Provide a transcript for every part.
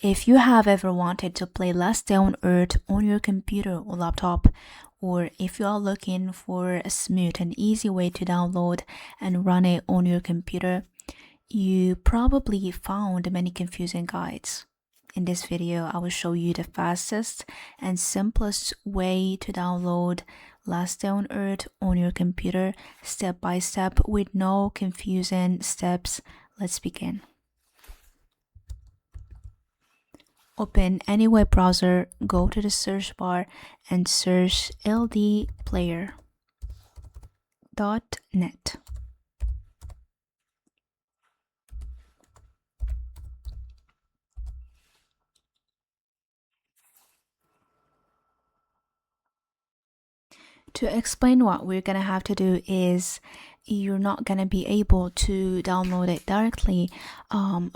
If you have ever wanted to play Last Day on Earth on your computer or laptop, or if you are looking for a smooth and easy way to download and run it on your computer, you probably found many confusing guides. In this video, I will show you the fastest and simplest way to download Last Day on Earth on your computer, step by step, with no confusing steps. Let's begin. Open any web browser, go to the search bar and search ldplayer.net. To explain what we're gonna have to do is you're not gonna be able to download it directly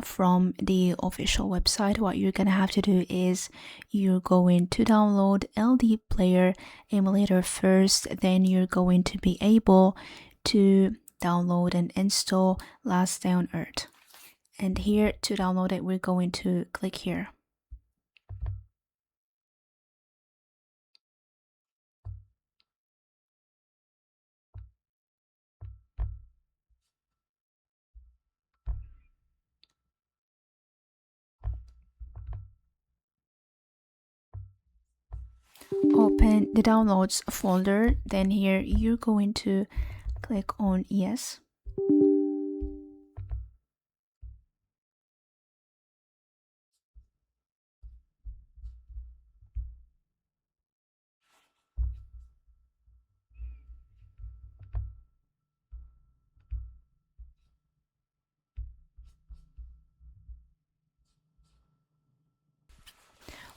from the official website. What you're gonna have to do is you're going to download LD Player emulator first, then you're going to be able to download and install Last Day on Earth. And here to download it, we're going to click here. Open the downloads folder, then here you're going to click on yes.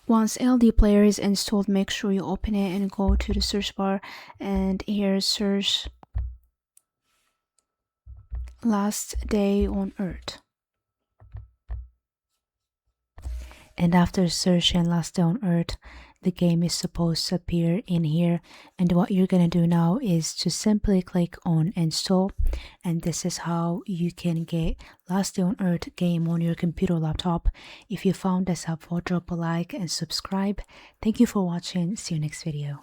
Once LD Player is installed, make sure you open it and go to the search bar, and here search Last Day on Earth. And after searching Last Day on Earth, the game is supposed to appear in here, and what you're gonna do now is to simply click on install, and this is how you can get Last Day on Earth game on your computer or laptop. If you found this helpful, drop a like and subscribe. Thank you for watching. See you next video.